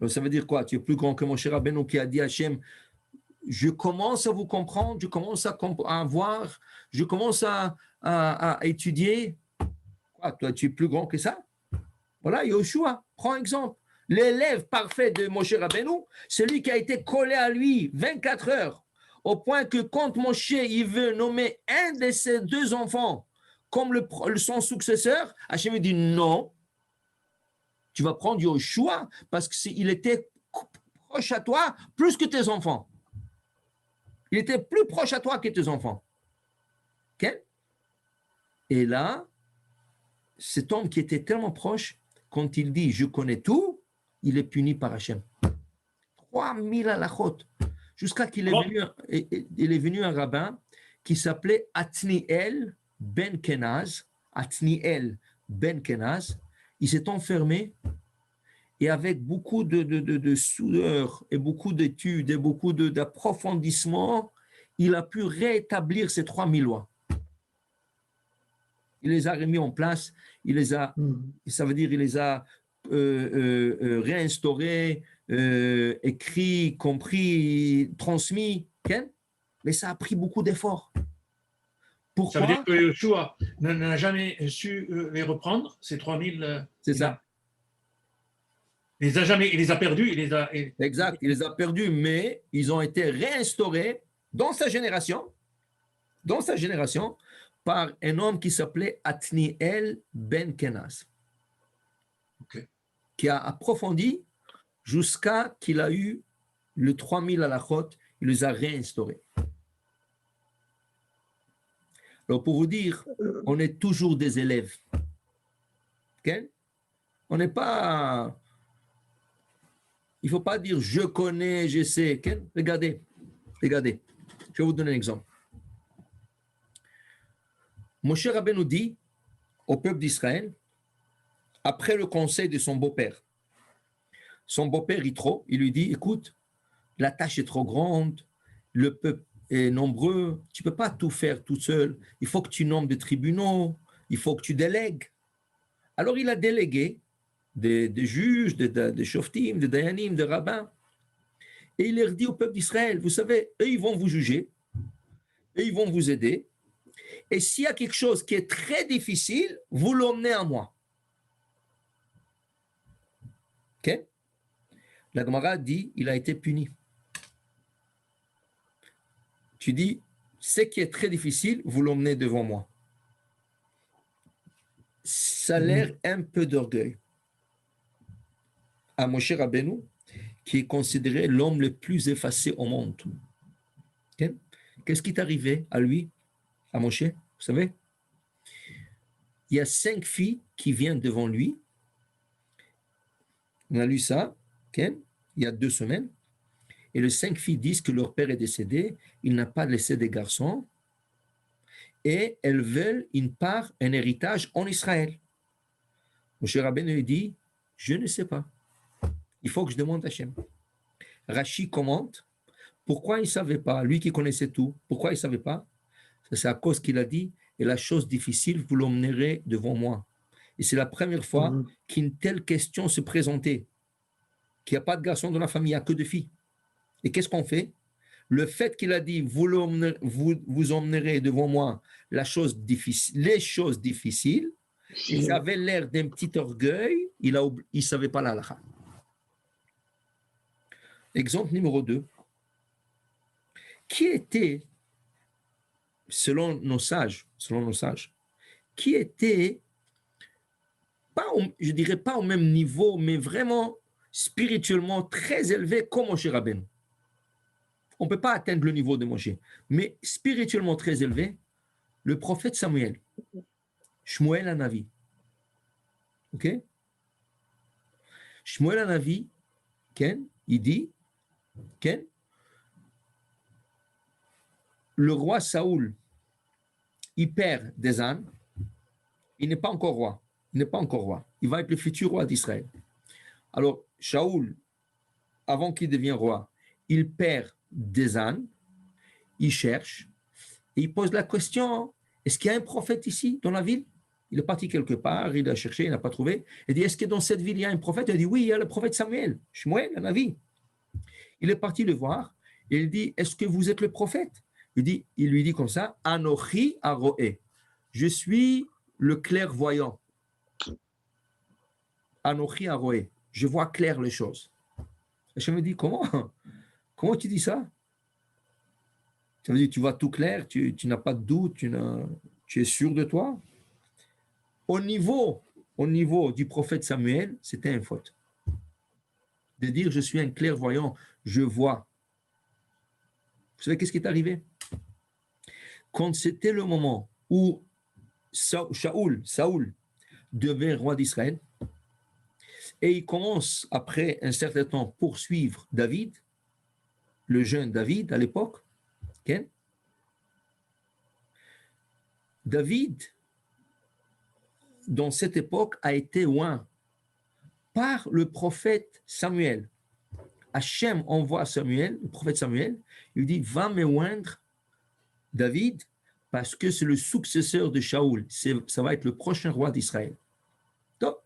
ça veut dire quoi? Tu es plus grand que mon cher Rabbeinu qui a dit à Hachem, je commence à vous comprendre, je commence à voir, je commence à étudier. Quoi, toi, tu es plus grand que ça? Voilà, Yoshua, prends exemple. L'élève parfait de Moshe Rabbeinu, celui qui a été collé à lui 24 heures, au point que quand Moshe il veut nommer un de ses deux enfants comme son successeur, Hachem dit non, tu vas prendre Yoshua parce qu'il était proche à toi plus que tes enfants. Il était plus proche à toi que tes enfants. Okay? Et là, cet homme qui était tellement proche, quand il dit « je connais tout », il est puni par Hachem. 3000 halachot. Jusqu'à qu'il est venu un rabbin qui s'appelait Atniel ben Kenaz. Atniel ben Kenaz. Il s'est enfermé et avec beaucoup de soudeur et beaucoup d'études et beaucoup d'approfondissement, il a pu rétablir ces 3000 lois. Il les a remis en place, il les a, ça veut dire il les a réinstaurés, écrits, compris, transmis, okay? Mais ça a pris beaucoup d'efforts. Pourquoi? Ça veut dire que Yoshua n'a jamais su les reprendre, ces 3000. C'est ça. Il les a perdus. Exact, il les a perdus, mais ils ont été réinstaurés dans sa génération, par un homme qui s'appelait Atniel ben Kenaz, qui a approfondi jusqu'à qu'il a eu le 3000 halachot, il les a réinstaurés. Alors pour vous dire, on est toujours des élèves. Okay? On n'est pas... Il ne faut pas dire je connais, je sais. Okay? Regardez. Je vais vous donner un exemple. Moshe Rabbeinu dit au peuple d'Israël, après le conseil de son beau-père, Yitro, il lui dit, écoute, la tâche est trop grande, le peuple est nombreux, tu ne peux pas tout faire tout seul, il faut que tu nommes des tribunaux, il faut que tu délègues. Alors il a délégué des juges, des shoftim, des dayanim, des rabbins, et il leur dit au peuple d'Israël, vous savez, eux ils vont vous juger, eux ils vont vous aider, et s'il y a quelque chose qui est très difficile, vous l'emmenez à moi. Ok? La Gemara dit, il a été puni. Tu dis, ce qui est très difficile, vous l'emmenez devant moi. Ça a l'air un peu d'orgueil à Moshe Rabbeinu, qui est considéré l'homme le plus effacé au monde. Okay? Qu'est-ce qui est arrivé à lui, à Moshe? Vous savez? Il y a 5 filles qui viennent devant lui. On a lu ça, okay? Il y a 2 semaines. Et les 5 filles disent que leur père est décédé, il n'a pas laissé des garçons, et elles veulent une part, un héritage en Israël. Moshe Rabbeinu dit, je ne sais pas. Il faut que je demande à Hachem. Rashi commente, pourquoi il ne savait pas, lui qui connaissait tout, pourquoi il ne savait pas? C'est à cause qu'il a dit, et la chose difficile, vous l'emmènerez devant moi. Et c'est la première fois qu'une telle question se présentait, qu'il n'y a pas de garçon dans la famille, il n'y a que de filles. Et qu'est-ce qu'on fait? Le fait qu'il a dit, vous emmenerez devant moi les choses difficiles, et ça avait l'air d'un petit orgueil, il ne savait pas la halakha. Exemple numéro 2. Qui était, selon nos sages, qui était, je dirais pas au même niveau, mais vraiment spirituellement très élevé comme Moshe Rabbeinu. On ne peut pas atteindre le niveau de Moshe, mais spirituellement très élevé, le prophète Samuel, Shmuel Hanavi. Ok? Shmuel Hanavi, il dit, le roi Saoul, il perd des ânes, il n'est pas encore roi. Il va être le futur roi d'Israël. Alors, Shaoul, avant qu'il devienne roi, il perd des ânes, il cherche, et il pose la question, est-ce qu'il y a un prophète ici, dans la ville? Il est parti quelque part, il a cherché, il n'a pas trouvé. Il dit, est-ce que dans cette ville, il y a un prophète? Il dit, oui, il y a le prophète Samuel, Shmuel, Hanavi. Il est parti le voir, et il dit, est-ce que vous êtes le prophète? Il lui dit comme ça, Anochi Aroé, je suis le clairvoyant. Anochi Aroé, je vois clair les choses. Je me dis, comment tu dis ça? Ça veut dire, tu vois tout clair, tu n'as pas de doute, tu es sûr de toi. Au niveau du prophète Samuel, c'était une faute. De dire, je suis un clairvoyant, je vois. Vous savez qu'est-ce qui est arrivé? Quand c'était le moment où Saoul devient roi d'Israël, et il commence, après un certain temps, poursuivre David, le jeune David à l'époque. Okay? David, dans cette époque, a été oint par le prophète Samuel. Hachem envoie Samuel, le prophète Samuel, il lui dit, va me oindre David, parce que c'est le successeur de Shaoul. Ça va être le prochain roi d'Israël. Donc,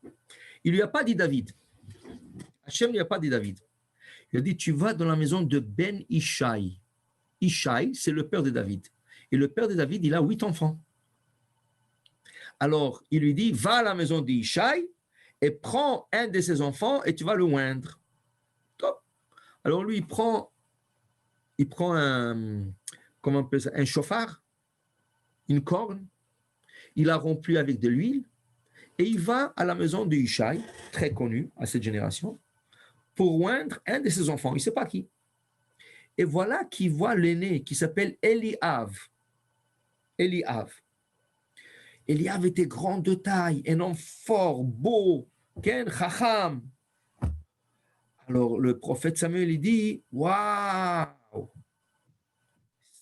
il ne lui a pas dit David. Hachem ne lui a pas dit David. Il a dit, tu vas dans la maison de Ben Ishai. Ishai, c'est le père de David. Et le père de David, il a 8 enfants. Alors, il lui dit, va à la maison d'Ishai et prends un de ses enfants et tu vas le oindre. Top. Alors, lui, il prend un, comment on appelle ça, un chauffard, une corne, il a rempli avec de l'huile et il va à la maison d'Ishai, très connu à cette génération, pour oindre un de ses enfants. Il ne sait pas qui. Et voilà qu'il voit l'aîné qui s'appelle Eliav. Eliav était grand de taille, un homme fort, beau, Ken Chacham. Alors le prophète Samuel il dit, waouh,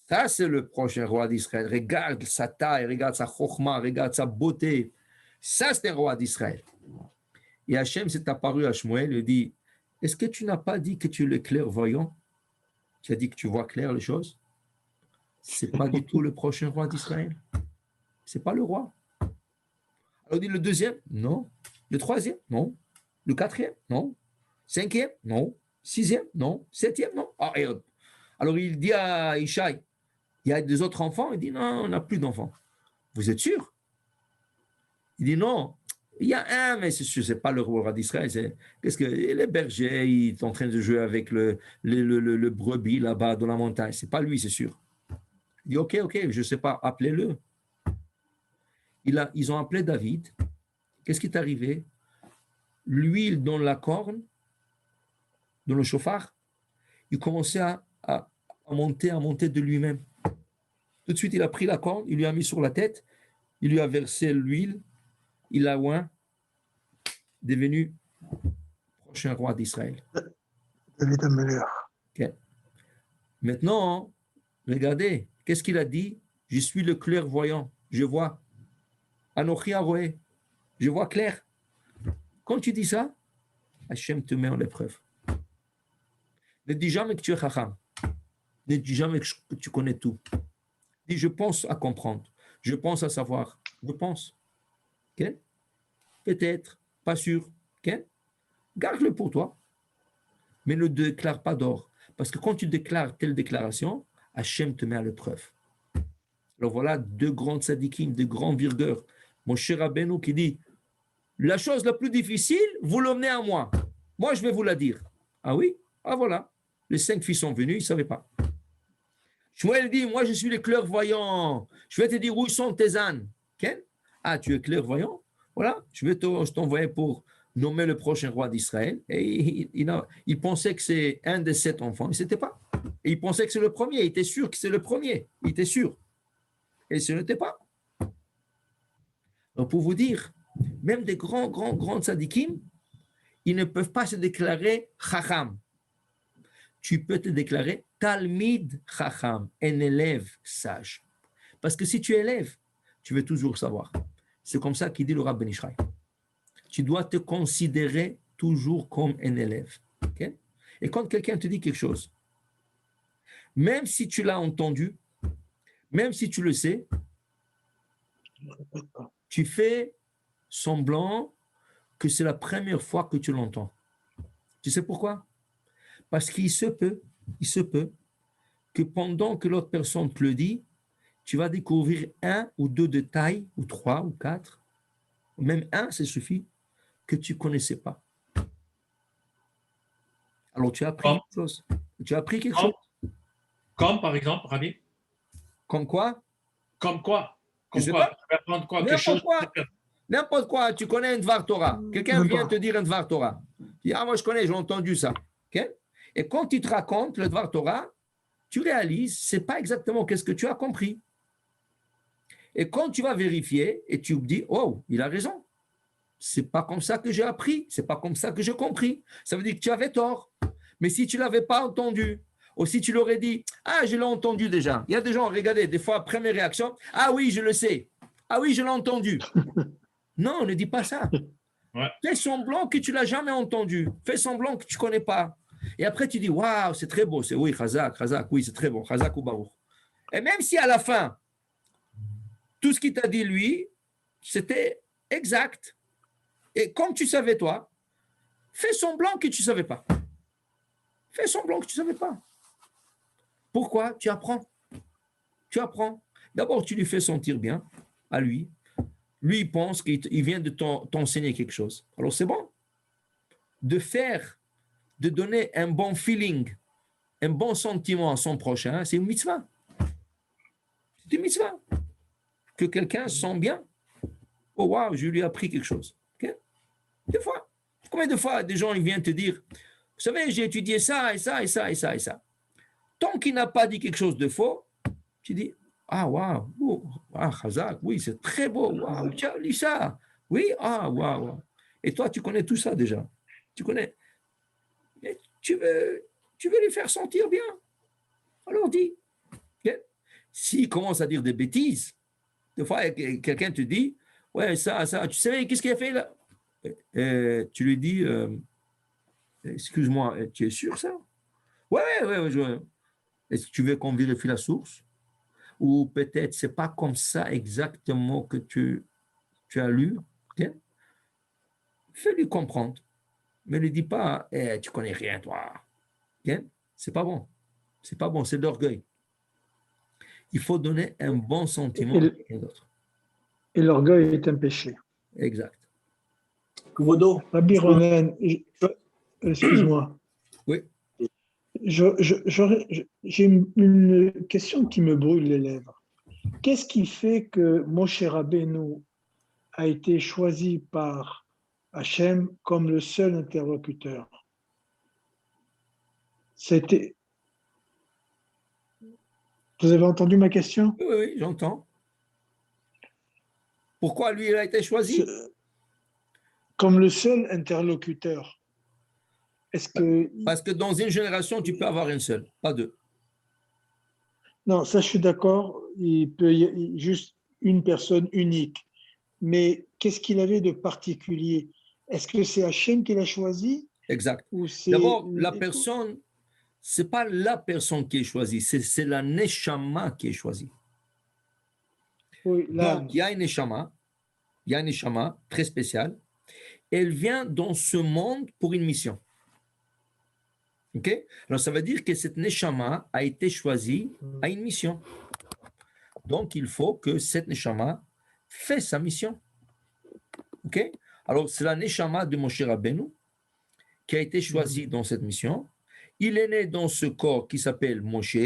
ça c'est le prochain roi d'Israël. Regarde sa taille, regarde sa chokhma, regarde sa beauté. Ça c'est un roi d'Israël. Et Hachem s'est apparu à Shmuel et dit, est-ce que tu n'as pas dit que tu es le clairvoyant? Tu as dit que tu vois clair les choses? Ce n'est pas du tout le prochain roi d'Israël. Ce n'est pas le roi. Alors il dit le deuxième, non. Le troisième, non. Le quatrième, non. Cinquième, non. Sixième, non. Septième, non. Alors il dit à Ishai, il y a des autres enfants? Il dit non, on n'a plus d'enfants. Vous êtes sûr? Il dit non. Il y a un, mais c'est sûr, ce n'est pas le roi d'Israël. Qu'est-ce que les bergers, ils sont en train de jouer avec le brebis là-bas dans la montagne. Ce n'est pas lui, c'est sûr. Il dit ok, je ne sais pas, appelez-le. Ils ont appelé David. Qu'est-ce qui est arrivé? L'huile dans la corne, dans le chauffard, il commençait à monter de lui-même. Tout de suite, il a pris la corne, il lui a mis sur la tête, il lui a versé l'huile, il a oint, devenu prochain roi d'Israël. David Ameller. Okay. Maintenant, regardez, qu'est-ce qu'il a dit? Je suis le clairvoyant, je vois. Anochi Aroé, je vois clair. Quand tu dis ça, Hachem te met en épreuve. Ne dis jamais que tu es chacham. Ne dis jamais que tu connais tout. Dis, je pense à comprendre. Je pense à savoir. Je pense. Okay? peut-être, pas sûr. Ok? Garde-le pour toi, mais ne déclare pas d'or. Parce que quand tu déclares telle déclaration, Hachem te met à l'épreuve. Alors voilà deux grands tzadikim, deux grands virgueurs. Mon cher Rabbeinu qui dit, la chose la plus difficile, vous l'emmenez à moi. Moi, je vais vous la dire. Ah oui? Ah voilà. Les 5 fils sont venus, ils ne savaient pas. Shmuel dit, moi, je suis le clairvoyant. Je vais te dire où sont tes ânes. Okay? Ah, tu es clairvoyant? Voilà, je vais t'envoyer pour nommer le prochain roi d'Israël. Et il pensait que c'est un des 7 enfants. Mais ce n'était pas. Et il pensait que c'est le premier. Il était sûr que c'est le premier. Il était sûr. Et ce n'était pas. Donc, pour vous dire, même des grands tzadikim, ils ne peuvent pas se déclarer chacham. Tu peux te déclarer talmid chacham, un élève sage. Parce que si tu es élève, tu veux toujours savoir. C'est comme ça qu'il dit le Rav Ben Ishraï. Tu dois te considérer toujours comme un élève. Okay? Et quand quelqu'un te dit quelque chose, même si tu l'as entendu, même si tu le sais, tu fais semblant que c'est la première fois que tu l'entends. Tu sais pourquoi? Parce qu'il se peut que pendant que l'autre personne te le dit, tu vas découvrir 1 ou 2 détails, ou 3 ou 4, même un, ça suffit, que tu ne connaissais pas. Alors tu as appris quelque chose. Tu as appris quelque chose. Comme par exemple, Rabbi? Comme quoi? Comme quoi? Je sais quoi? pas. Tu vas apprendre quoi? Quelque N'importe chose. quoi. N'importe quoi. Tu connais un Dvar Torah. Quelqu'un Même vient pas. te dire un Dvar Torah. Tu dis, ah, moi je connais, j'ai entendu ça. Okay? Et quand il te raconte le Dvar Torah, tu réalises, c'est pas exactement qu'est-ce que tu as compris. Et quand tu vas vérifier et tu dis, oh, il a raison. C'est pas comme ça que j'ai appris, c'est pas comme ça que j'ai compris. Ça veut dire que tu avais tort. Mais si tu l'avais pas entendu, ou si tu l'aurais dit, ah, je l'ai entendu déjà. Il y a des gens, regardez, des fois, première réaction, ah oui, je le sais. Ah oui, je l'ai entendu. Non, ne dis pas ça. Ouais. Fais semblant que tu l'as jamais entendu. Fais semblant que tu connais pas. Et après, tu dis, waouh, c'est très beau. C'est oui, Chazak, oui, c'est très bon. Chazak ou Baruch. Et même si à la fin, tout ce qu'il t'a dit, lui, c'était exact. Et comme tu savais, toi, fais semblant que tu ne savais pas. Fais semblant que tu ne savais pas. Pourquoi? Tu apprends. Tu apprends. D'abord, tu lui fais sentir bien à lui. Lui, il pense qu'il vient de t'enseigner quelque chose. Alors, c'est bon. De donner un bon feeling, un bon sentiment à son prochain, c'est une mitzvah. C'est une mitzvah. Que quelqu'un se sent bien. Oh, waouh, je lui ai appris quelque chose. Okay? Des fois. Combien de fois des gens ils viennent te dire, vous savez, j'ai étudié ça et ça et ça et ça et ça. Tant qu'il n'a pas dit quelque chose de faux, tu dis, ah, waouh, oh, ah, Chazak, oui, c'est très beau, waouh, tu as lu ça. Oui, ah, waouh. Et toi, tu connais tout ça déjà. Tu connais. Et tu veux lui faire sentir bien. Alors dis. Okay? S'il commence à dire des bêtises, des fois, quelqu'un te dit, ouais, ça, tu savais, qu'est-ce qu'il a fait là? Tu lui dis, excuse-moi, tu es sûr ça? Ouais. Est-ce que tu veux qu'on vérifie la source? Ou peut-être c'est pas comme ça exactement que tu as lu? Okay? Fais-lui comprendre. Mais ne dis pas, tu connais rien, toi. Okay? C'est pas bon. C'est pas bon, c'est de l'orgueil. Il faut donner un bon sentiment à quelqu'un d'autre. Et l'orgueil est un péché. Exact. Kvodo. Rabbi Ronen, excuse-moi. Oui. J'ai une question qui me brûle les lèvres. Qu'est-ce qui fait que Moshe Rabbeinu a été choisi par Hachem comme le seul interlocuteur? C'était. Vous avez entendu ma question? Oui, j'entends. Pourquoi lui, il a été choisi? Comme le seul interlocuteur. Est-ce que... Parce que dans une génération, tu peux avoir une seule, pas deux. Non, ça je suis d'accord. Il peut y avoir juste une personne unique. Mais qu'est-ce qu'il avait de particulier? Est-ce que c'est Hachem qui l'a choisi? Exact. Ou c'est... D'abord, la personne, ce n'est pas la personne qui est choisie, c'est la neshama qui est choisie. Oui, donc, il y a une neshama très spéciale, Elle vient dans ce monde pour une mission. Ok? Alors, ça veut dire que cette Neshama a été choisie à une mission. Donc, il faut que cette Neshama fasse sa mission. Ok? Alors, c'est la Neshama de Moshe Rabbeinu qui a été choisie dans cette mission. Il est né dans ce corps qui s'appelle Moshe.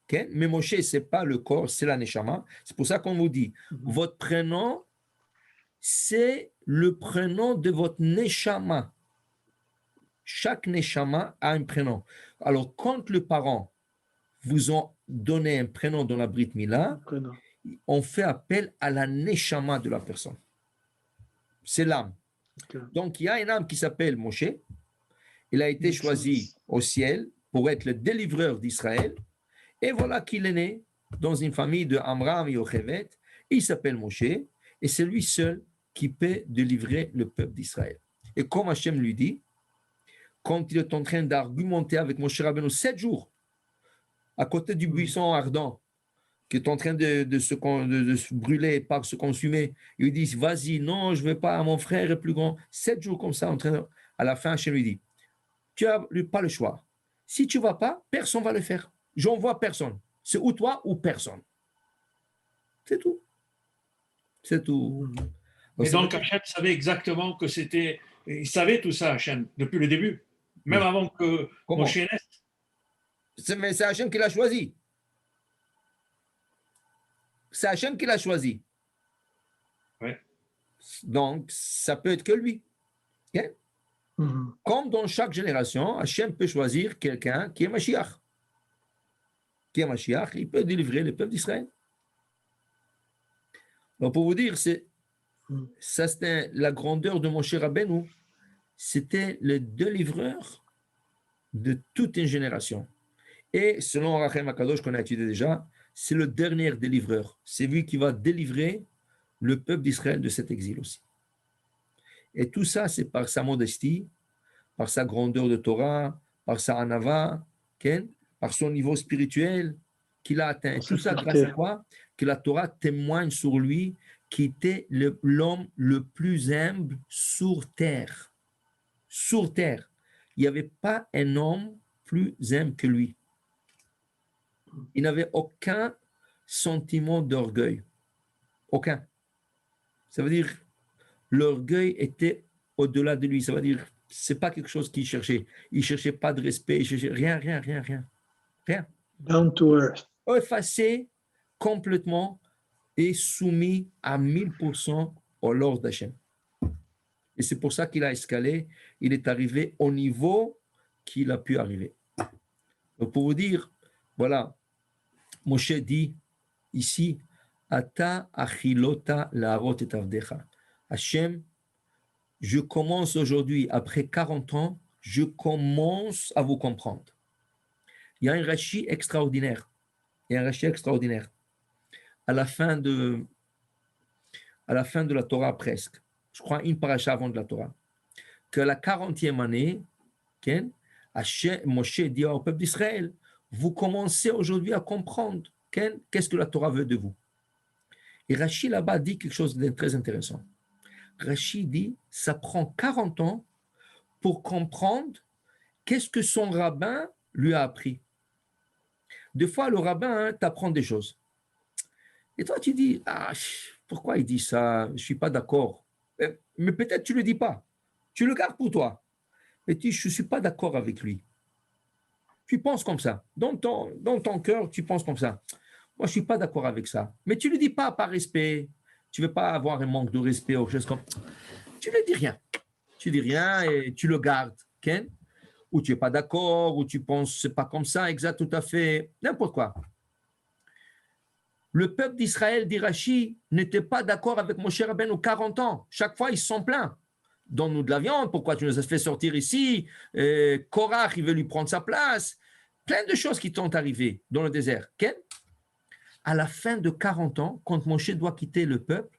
Okay? Mais Moshe, ce n'est pas le corps, c'est la Neshama. C'est pour ça qu'on vous dit, votre prénom, c'est le prénom de votre Neshama. Chaque Neshama a un prénom. Alors, quand les parents vous ont donné un prénom dans la Brit Mila, on fait appel à la Neshama de la personne. C'est l'âme. Okay. Donc, il y a une âme qui s'appelle Moshe. Il a été choisi au ciel pour être le délivreur d'Israël. Et voilà qu'il est né dans une famille de Amram et Yochevet. Il s'appelle Moshe. Et c'est lui seul qui peut délivrer le peuple d'Israël. Et comme Hachem lui dit, quand il est en train d'argumenter avec Moshe Rabbeinu 7 jours, à côté du buisson ardent, qui est en train de se brûler, par se consumer, il lui dit, vas-y, non, je ne veux pas, mon frère est plus grand. 7 jours comme ça, à la fin, Hachem lui dit, tu n'as pas le choix. Si tu ne vas pas, personne ne va le faire. J'envoie personne. C'est ou toi ou personne. C'est tout. C'est tout. Et donc, Hachem savait exactement que c'était... Il savait tout ça, Hachem, depuis le début. Même avant que Moshe naisse. Mais c'est Hachem qui l'a choisi. C'est Hachem qui l'a choisi. Ouais. Donc, ça peut être que lui. Okay? Comme dans chaque génération, Hachem peut choisir quelqu'un qui est Mashiach. Qui est Mashiach, il peut délivrer le peuple d'Israël. Donc, pour vous dire, ça c'était la grandeur de Moshe Rabbeinu. C'était le délivreur de toute une génération. Et selon Rachem Akadosh qu'on a étudié déjà, c'est le dernier délivreur. C'est lui qui va délivrer le peuple d'Israël de cet exil aussi. Et tout ça, c'est par sa modestie, par sa grandeur de Torah, par sa anava, par son niveau spirituel qu'il a atteint. Tout ça grâce à quoi? Que la Torah témoigne sur lui qui était l'homme le plus humble sur terre. Sur terre. Il n'y avait pas un homme plus humble que lui. Il n'avait aucun sentiment d'orgueil. Aucun. Ça veut dire, l'orgueil était au-delà de lui. Ça veut dire, c'est pas quelque chose qu'il cherchait. Il cherchait pas de respect, il cherchait rien. Rien. Down to earth. Effacé complètement et soumis à 1000% au Lord d'Hachem. Et c'est pour ça qu'il a escalé. Il est arrivé au niveau qu'il a pu arriver. Donc pour vous dire, voilà, Moshe dit ici, Ata achilota laarot et avdecha. Hachem, je commence aujourd'hui, après 40 ans, je commence à vous comprendre. Il y a un Rashi extraordinaire. À la fin de la Torah presque. Je crois une paracha avant de la Torah. Que la 40e année, Moshe dit au peuple d'Israël, vous commencez aujourd'hui à comprendre qu'est-ce que la Torah veut de vous. Et Rashi là-bas dit quelque chose de très intéressant. Rashi dit, ça prend 40 ans pour comprendre qu'est-ce que son rabbin lui a appris. Des fois, le rabbin t'apprend des choses. Et toi, tu dis, pourquoi il dit ça? Je ne suis pas d'accord. Mais peut-être tu ne le dis pas. Tu le gardes pour toi. Mais tu dis, je ne suis pas d'accord avec lui. Tu penses comme ça. Dans ton cœur, tu penses comme ça. Moi, je ne suis pas d'accord avec ça. Mais tu ne le dis pas par respect. Tu ne veux pas avoir un manque de respect ou quelque chose comme ça. Tu ne dis rien. Tu dis rien et tu le gardes. Okay? Ou tu n'es pas d'accord, ou tu penses que ce n'est pas comme ça, exact, tout à fait, n'importe quoi. Le peuple d'Israël, dit Rashi, n'était pas d'accord avec Moshe Rabbeinu 40 ans. Chaque fois, ils se sont plaints. Donne-nous de la viande, pourquoi tu nous as fait sortir ici? Korach, il veut lui prendre sa place. Plein de choses qui sont arrivées dans le désert. Okay? À la fin de 40 ans, quand Moshe doit quitter le peuple,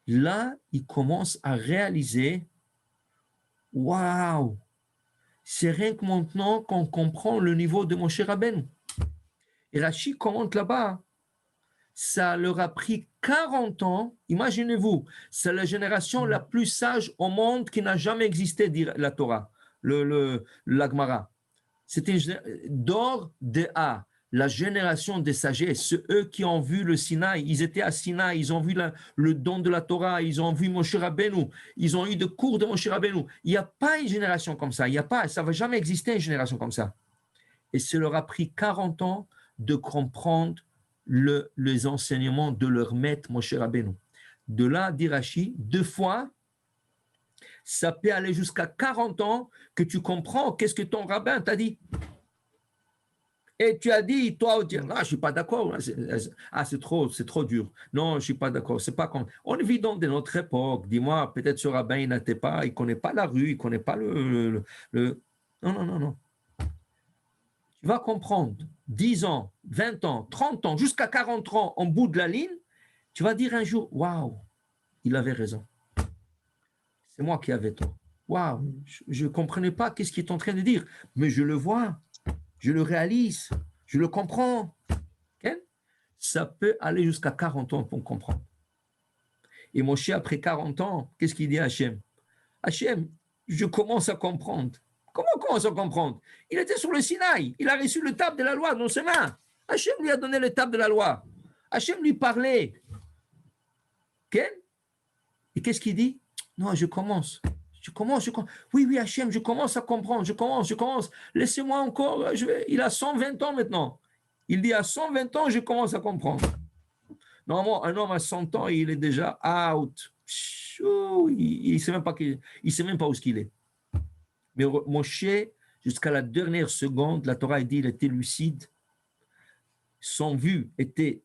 là, il commence à réaliser, waouh, c'est rien que maintenant qu'on comprend le niveau de Moshe Rabbeinu. Et Rashi commente là-bas, ça leur a pris 40 ans. Imaginez-vous, c'est la génération la plus sage au monde qui n'a jamais existé, dit la Torah, la Gemara. C'était d'or de A, la génération des sagesses, ceux eux qui ont vu le Sinaï, ils étaient à Sinaï, ils ont vu le don de la Torah, ils ont vu Moshe Rabbeinu, ils ont eu des cours de Moshe Rabbeinu. Il n'y a pas une génération comme ça, ça ne va jamais exister une génération comme ça. Et ça leur a pris 40 ans de comprendre les enseignements de leur maître Moshe Rabbeinu. De là, dit Rashi, 2 fois, ça peut aller jusqu'à 40 ans que tu comprends qu'est-ce que ton rabbin t'a dit. Et tu as dit, toi, je ne suis pas d'accord. C'est trop dur. Non, je ne suis pas d'accord. C'est pas comme. On vit dans notre époque. Dis-moi, peut-être ce rabbin, il n'était pas, il ne connaît pas la rue, il ne connaît pas le. Non. Tu vas comprendre 10 ans, 20 ans, 30 ans, jusqu'à 40 ans en bout de la ligne, tu vas dire un jour, waouh, il avait raison. C'est moi qui avais tort. Waouh, je ne comprenais pas qu'est-ce qu'il est en train de dire, mais je le vois, je le réalise, je le comprends. Okay? Ça peut aller jusqu'à 40 ans pour comprendre. Et Moshe, après 40 ans, qu'est-ce qu'il dit à Hachem? Hachem, je commence à comprendre. Comment on commence à comprendre? Il était sur le Sinaï, il a reçu le table de la loi dans ses mains. Hachem lui a donné le table de la loi. Hachem lui parlait. Okay? Et qu'est-ce qu'il dit? Non, je commence. Oui, Hachem, je commence à comprendre, je commence. Laissez-moi encore, il a 120 ans maintenant. Il dit, à 120 ans, je commence à comprendre. Normalement, un homme à 100 ans, il est déjà out. Il ne sait même pas où il est. Mais Moshe, jusqu'à la dernière seconde, la Torah dit, il était lucide. Son vue était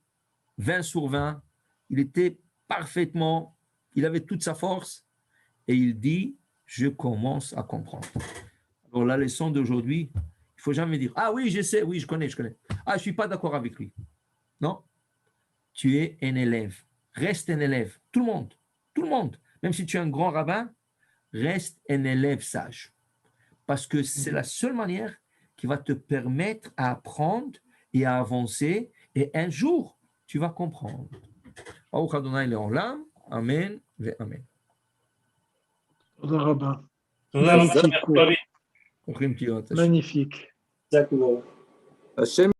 20 sur 20. Il était parfaitement, il avait toute sa force. Et il dit, je commence à comprendre. Alors la leçon d'aujourd'hui, il ne faut jamais dire, ah oui, je sais, oui, je connais. Ah, je ne suis pas d'accord avec lui. Non, tu es un élève. Reste un élève. Tout le monde. Même si tu es un grand rabbin, reste un élève sage. Parce que c'est la seule manière qui va te permettre à apprendre et à avancer. Et un jour, tu vas comprendre. Baruch Adonai Le'olam. Amen. Amen. תודה רבה. תודה רבה. Magnifique. Ochim Tiot. Magnifique. Hashem